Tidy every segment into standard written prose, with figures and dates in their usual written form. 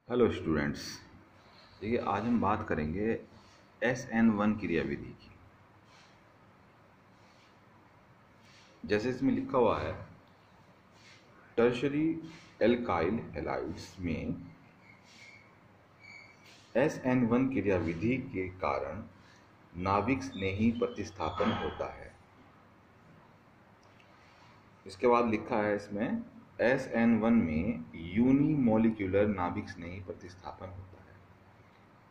Hello students. देखिए, आज हम बात करेंगे SN1 क्रियाविधि की। जैसे इसमें लिखा हुआ है, टर्शरी एल्काइल हैलाइड्स में SN1 क्रियाविधि के कारण नाभिक स्नेही प्रतिस्थापन होता है। इसके बाद लिखा है इसमें SN1 में यूनिमोलिक्यूलर नाभिक स्नेही प्रतिस्थापन होता है।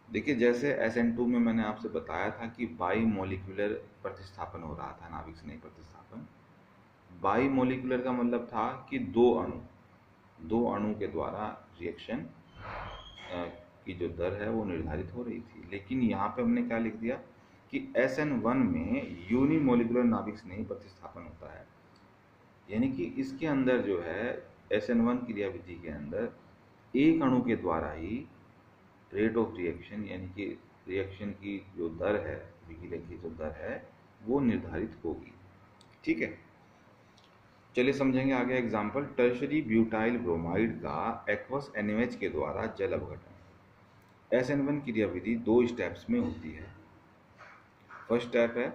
देखिए, जैसे SN2 में मैंने आपसे बताया था कि बाई मोलिकुलर प्रतिस्थापन हो रहा था, नाभिक स्नेही प्रतिस्थापन। बाई मोलिकुलर का मतलब था कि दो अणु के द्वारा रिएक्शन की जो दर है वो निर्धारित हो रही थी। लेकिन यहाँ पे हमने क्या लिख दिया कि SN1 में यूनिमोलिकुलर नाभिक स्नेही प्रतिस्थापन होता है, यानी कि इसके अंदर जो है SN1 क्रियाविधि के अंदर एक अणु के द्वारा ही रेट ऑफ रिएक्शन, यानी कि रिएक्शन की जो दर है, विकिरण की जो दर है, वो निर्धारित होगी। ठीक है, चलिए समझेंगे आगे एग्जाम्पल। टर्शरी ब्यूटाइल ब्रोमाइड का एक्वस NaOH के द्वारा जल अपघटन। SN1 क्रियाविधि दो स्टेप्स में होती है। फर्स्ट स्टेप है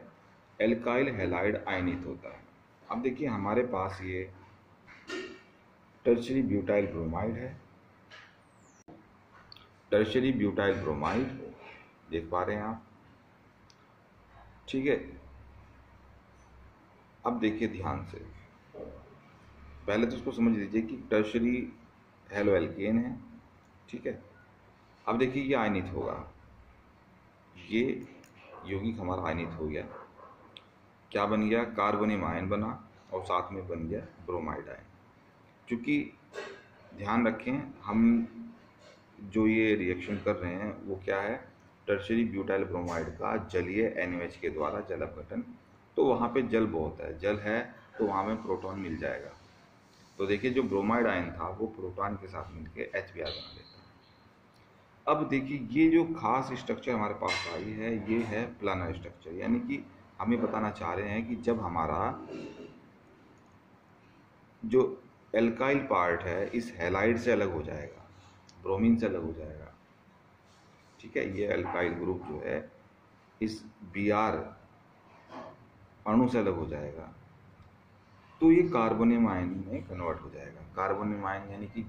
एल्काइल हैलाइड आयनित होता है। अब देखिए, हमारे पास ये टर्शरी ब्यूटाइल ब्रोमाइड है। टर्शरी ब्यूटाइल ब्रोमाइड देख पा रहे हैं आप? ठीक है, अब देखिए ध्यान से, पहले तो इसको समझ लीजिए कि टर्शरी हेलो एल्केन है। ठीक है, अब देखिए ये आयनित होगा, ये यौगिक हमारा आयनित हो गया। क्या बन गया? कार्बोनियम आयन बना और साथ में बन गया ब्रोमाइड आयन। क्योंकि ध्यान रखें, हम जो ये रिएक्शन कर रहे हैं वो क्या है, टर्शरी ब्यूटाइल ब्रोमाइड का जलीय NaOH के द्वारा जल अपघटन। तो वहाँ पे जल बहुत है, जल है तो वहाँ में प्रोटॉन मिल जाएगा। तो देखिए, जो ब्रोमाइड आयन था वो प्रोटॉन के साथ मिलकर HBr बना देता है। अब देखिए, ये जो खास स्ट्रक्चर हमारे पास आई है, ये है प्लानर स्ट्रक्चर। यानी कि हम ये बताना चाह रहे हैं कि जब हमारा जो एल्काइल पार्ट है इस हैलाइड से अलग हो जाएगा, ब्रोमीन से अलग हो जाएगा। ठीक है, ये एल्काइल ग्रुप जो है इस Br अणु से अलग हो जाएगा, तो ये कार्बोनियम आयन में कन्वर्ट हो जाएगा। कार्बोनियम आयन यानी कि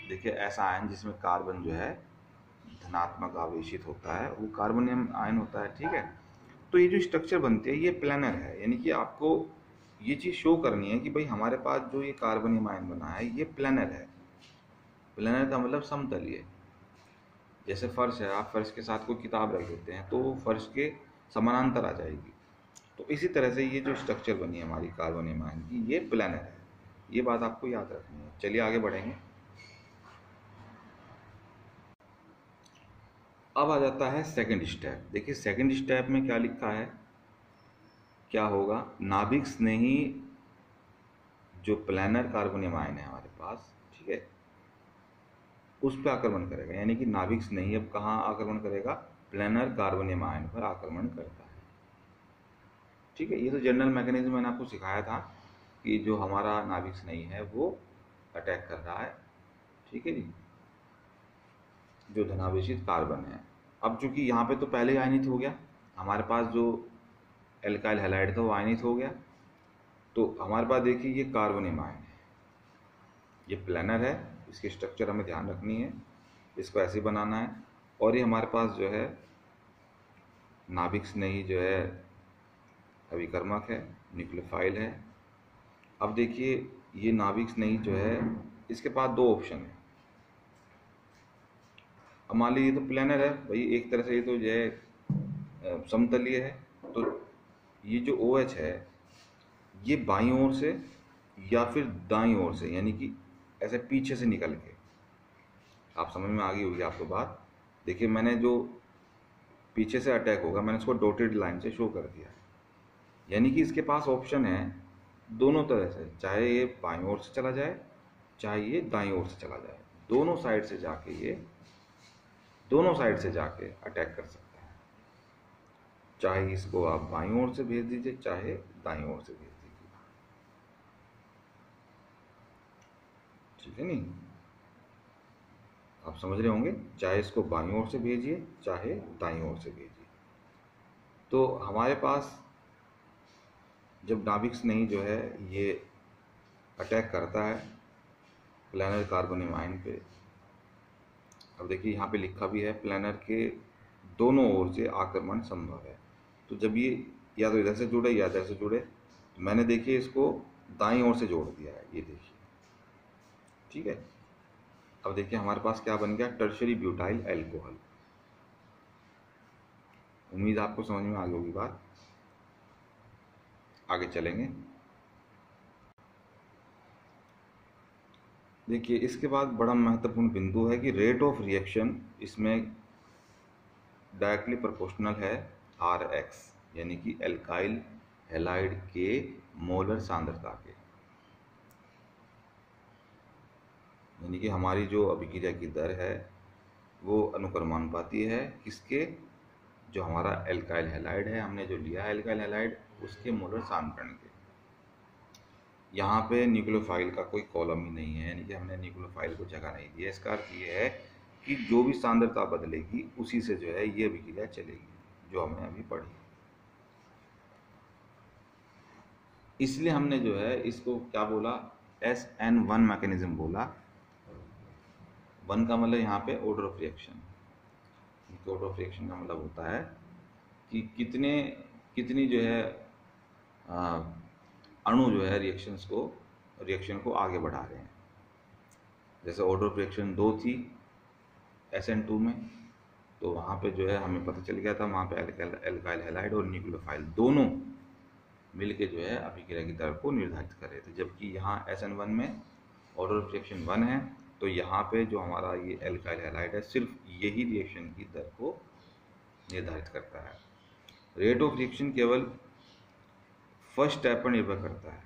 देखिए, ऐसा आयन जिसमें कार्बन जो है धनात्मक आवेशित होता है, वो कार्बोनियम आयन होता है। ठीक है, तो ये जो स्ट्रक्चर बनते हैं ये प्लानर है। यानी कि आपको ये चीज़ शो करनी है कि भाई हमारे पास जो ये कार्बोनियम आयन बना है ये प्लानर है। प्लानर का मतलब समतलीय। जैसे फर्श है, आप फर्श के साथ कोई किताब रख देते हैं तो वो फर्श के समानांतर आ जाएगी। तो इसी तरह से ये जो स्ट्रक्चर बनी है हमारी कार्बोनियम आयन की, ये प्लानर है। ये बात आपको याद रखनी है। चलिए आगे बढ़ेंगे। अब आ जाता है सेकंड स्टेप। देखिए, सेकंड स्टेप में क्या लिखा है, क्या होगा, नाभिक स्नेही जो प्लानर कार्बोनियम आयन है हमारे पास, ठीक है, उस पर आक्रमण करेगा। यानी कि नाभिक स्नेही अब कहाँ आक्रमण करेगा? प्लानर कार्बोनियम आयन पर आक्रमण करता है। ठीक है, ये तो जनरल मैकेनिज्म मैंने आपको सिखाया था कि जो हमारा नाभिक स्नेही है वो अटैक कर रहा है। ठीक है जी, जो धनावेशित कार्बन है। अब चूंकि यहाँ पे तो पहले ही आयनित हो गया, हमारे पास जो एल्काइल हैलाइड था वो आयनित हो गया, तो हमारे पास देखिए ये कार्बोनियम आयन है, ये प्लानर है। इसकी स्ट्रक्चर हमें ध्यान रखनी है, इसको ऐसे बनाना है। और ये हमारे पास जो है नाभिक स्नेही जो है अभिकर्मक है, न्यूक्लियोफाइल है। अब देखिए, ये नाभिक स्नेही जो है इसके पास दो ऑप्शन है। अब मान लीजिए तो प्लानर है भाई, एक तरह से ये तो जो है समतलीय है, तो ये जो OH है ये बाईं ओर से या फिर दाईं ओर से, यानी कि ऐसे पीछे से निकल के, आप समझ में आ गई होगी आपको बात। देखिए, मैंने जो पीछे से अटैक होगा मैंने इसको डॉटेड लाइन से शो कर दिया है। यानी कि इसके पास ऑप्शन है दोनों तरह से, चाहे ये बाईं ओर से चला जाए चाहे ये दाईं ओर से चला जाए, दोनों साइड से जाके ये दोनों साइड से जाके अटैक कर सकता है। चाहे इसको आप बाईं ओर से भेज दीजिए चाहे दाईं ओर से भेज दीजिए। ठीक है नहीं? आप समझ रहे होंगे, चाहे इसको बाईं ओर से भेजिए चाहे दाईं ओर से भेजिए। तो हमारे पास जब नाभिक स्नेही जो है ये अटैक करता है प्लैनर कार्बोनियम आयन पे, अब देखिए यहाँ पे लिखा भी है प्लैनर के दोनों ओर से आक्रमण संभव है। तो जब ये या तो इधर से जुड़े या इधर से जुड़े, तो मैंने देखिए इसको दाईं ओर से जोड़ दिया है, ये देखिए, ठीक है। अब देखिए हमारे पास क्या बन गया, टर्शरी ब्यूटाइल एल्कोहल। उम्मीद आपको समझ में आ गई होगी बात। आगे चलेंगे। देखिए इसके बाद बड़ा महत्वपूर्ण बिंदु है कि रेट ऑफ रिएक्शन इसमें डायरेक्टली प्रोपोर्शनल है Rx, यानी कि एल्काइल हैलाइड के मोलर सांद्रता के, यानी कि हमारी जो अभिक्रिया की दर है वो अनुक्रमानुपाती है किसके, जो हमारा एल्काइल हैलाइड है, हमने जो लिया है एल्काइल हैलाइड, उसके मोलर सांद्रण के। यहाँ पे न्यूक्लियोफाइल का कोई कॉलम ही नहीं है, यानी कि हमने न्यूक्लियोफाइल को जगह नहीं दी है। इसका अर्थ ये है कि जो भी सांद्रता बदलेगी उसी से जो है ये अभिक्रिया चलेगी, जो हमने अभी पढ़ी। इसलिए हमने जो है इसको क्या बोला, SN1 मैकेनिज्म बोला। 1 का मतलब यहाँ पे order of reaction, order of reaction का मतलब होता है कि कितनी जो है अणु जो है रिएक्शन को आगे बढ़ा रहे हैं। जैसे ऑर्डर ऑफ रिएक्शन 2 थी SN2 में, तो वहाँ पे जो है हमें पता चल गया था, वहाँ पे एल्काइल हैलाइड और न्यूक्लियोफाइल दोनों मिलके जो है अभिक्रिया की दर को निर्धारित कर रहे थे। जबकि यहाँ SN1 में ऑर्डर ऑफ रिएक्शन 1 है, तो यहाँ पे जो हमारा ये एल्काइल हैलाइड है सिर्फ यही रिएक्शन की दर को निर्धारित करता है। रेट ऑफ रिएक्शन केवल फर्स्ट स्टेप पर निर्भर करता है,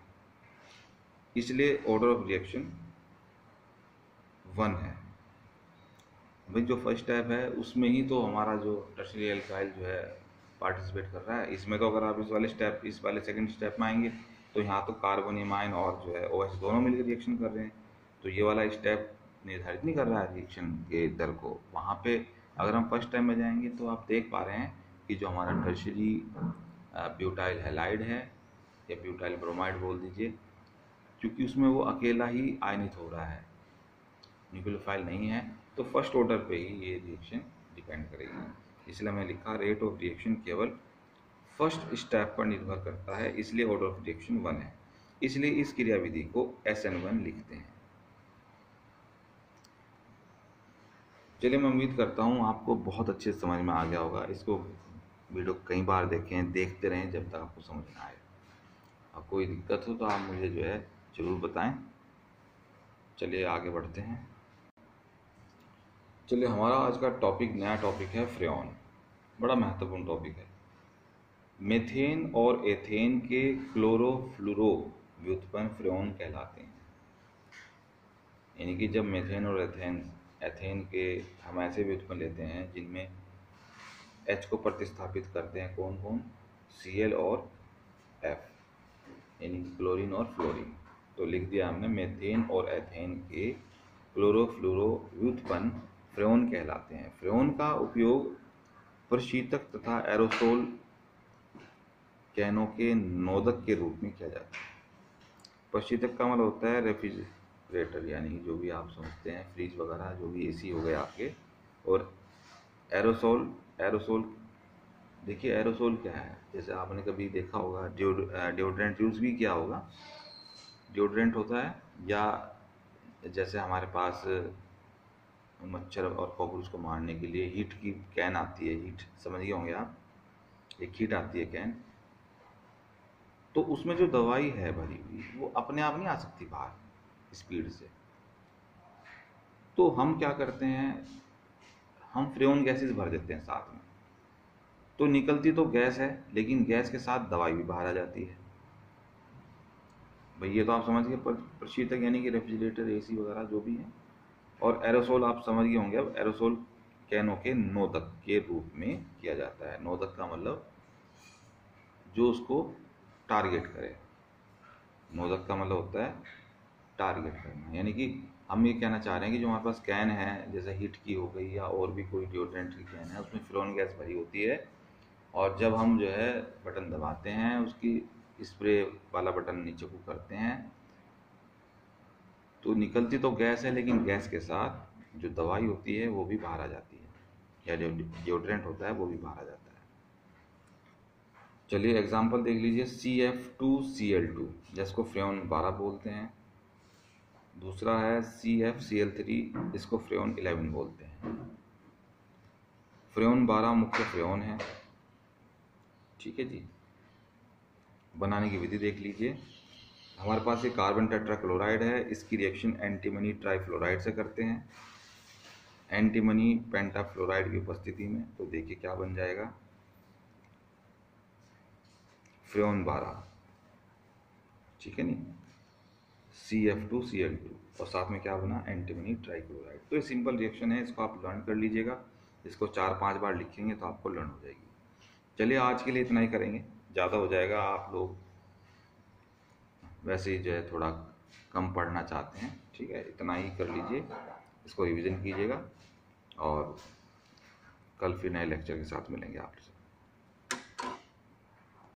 इसलिए ऑर्डर ऑफ रिएक्शन 1 है। भाई जो फर्स्ट स्टेप है उसमें ही तो हमारा जो टर्शियरी एल्काइल जो है पार्टिसिपेट कर रहा है। इसमें तो अगर आप इस वाले सेकंड स्टेप में आएंगे तो यहाँ तो कार्बोनियम आयन और जो है OH दोनों मिलकर रिएक्शन कर रहे हैं, तो ये वाला स्टेप निर्धारित नहीं कर रहा है रिएक्शन के दर को। वहाँ पे अगर हम फर्स्ट स्टेप में जाएंगे तो आप देख पा रहे हैं कि जो हमारा टर्शियरी ब्यूटाइल हैलाइड है या ब्यूटाइल ब्रोमाइड बोल दीजिए, क्योंकि उसमें वो अकेला ही आयनित हो रहा है, न्यूक्लियोफाइल नहीं है, तो फर्स्ट ऑर्डर पे ही ये रिएक्शन डिपेंड करेगी। इसलिए मैं लिखा रेट ऑफ रिएक्शन केवल फर्स्ट स्टेप पर निर्भर करता है, इसलिए ऑर्डर ऑफ रिएक्शन 1 है। इसलिए इस क्रियाविधि को SN1 लिखते हैं। चलिए मैं उम्मीद करता हूँ आपको बहुत अच्छे से समझ में आ गया होगा। इसको वीडियो कई बार देखें, देखते रहें जब तक आपको समझ में आए। अब कोई दिक्कत हो तो आप मुझे जो है ज़रूर बताएं। चलिए आगे बढ़ते हैं। चलिए हमारा आज का टॉपिक, नया टॉपिक है फ्रेऑन। बड़ा महत्वपूर्ण टॉपिक है। मेथेन और एथेन के क्लोरोफ्लोरो व्युत्पन्न फ्रेऑन कहलाते हैं। यानी कि जब मेथेन और एथेन के हम ऐसे व्युत्पन्न लेते हैं जिनमें H को प्रतिस्थापित करते हैं, कौन कौन, Cl और F, यानी क्लोरीन और फ्लोरीन, तो लिख दिया हमने मेथेन और एथेन के क्लोरोफ्लोरो व्युत्पन्न फ्रेऑन कहलाते हैं। फ्रेऑन का उपयोग प्रशीतक तथा एरोसोल कैनों के नोदक के रूप में किया जाता है। प्रशीतक का मतलब होता है रेफ्रिजरेटर, यानी जो भी आप समझते हैं फ्रिज वगैरह, जो भी AC हो गए आपके। और एरोसोल देखिए एरोसोल क्या है, जैसे आपने कभी देखा होगा डिओड्रेंट यूज़ भी किया होगा। डिओड्रेंट होता है, या जैसे हमारे पास मच्छर और कॉकरोच को मारने के लिए हीट की कैन आती है, हीट समझ गए होंगे आप, एक हीट आती है कैन, तो उसमें जो दवाई है भरी हुई वो अपने आप नहीं आ सकती बाहर स्पीड से। तो हम क्या करते हैं, हम फ्रेऑन गैसेस भर देते हैं साथ में, तो निकलती तो गैस है लेकिन गैस के साथ दवाई भी बाहर आ जाती है। भाई ये तो आप समझ गए प्रशीतक, यानी कि रेफ्रिजरेटर, AC वगैरह जो भी है। और एरोसोल आप समझ गए होंगे। अब एरोसोल कैनों के नोदक के रूप में किया जाता है। नोदक का मतलब जो उसको टारगेट करे। नोदक का मतलब होता है टारगेट करना, यानी कि हम ये कहना चाह रहे हैं कि जो हमारे पास कैन है, जैसे हीट की हो गई या और भी कोई डिओड्रेंट की कैन है, उसमें फ्रेऑन गैस भरी होती है, और जब हम जो है बटन दबाते हैं, उसकी स्प्रे वाला बटन नीचे को करते हैं, तो निकलती तो गैस है, लेकिन गैस के साथ जो दवाई होती है वो भी बाहर आ जाती है, या जो डिओड्रेंट होता है वो भी बाहर आ जाता है। चलिए एग्जांपल देख लीजिए, CF2Cl2 जिसको फ्रेऑन 12 बोलते हैं, दूसरा है CFCl3, इसको फ्रेऑन 11 बोलते हैं। फ्रेऑन 12 मुख्य फ्रेऑन है, ठीक है जी। बनाने की विधि देख लीजिए, हमारे पास ये कार्बन टेट्राक्लोराइड है, इसकी रिएक्शन एंटीमनी ट्राइफ्लोराइड से करते हैं, एंटीमनी पेंटाफ्लोराइड की उपस्थिति में। तो देखिए क्या बन जाएगा, फ्रेऑन 12, ठीक है नहीं, CF2Cl2, और साथ में क्या बना, एंटीमनी ट्राइक्लोराइड। तो ये सिंपल रिएक्शन है, इसको आप लर्न कर लीजिएगा, इसको 4-5 बार लिखेंगे तो आपको लर्न हो जाएगी। चलिए आज के लिए इतना ही करेंगे, ज़्यादा हो जाएगा, आप लोग वैसे ही जो है थोड़ा कम पढ़ना चाहते हैं, ठीक है, इतना ही कर लीजिए, इसको रिवीजन कीजिएगा, और कल फिर नए लेक्चर के साथ मिलेंगे आपसे।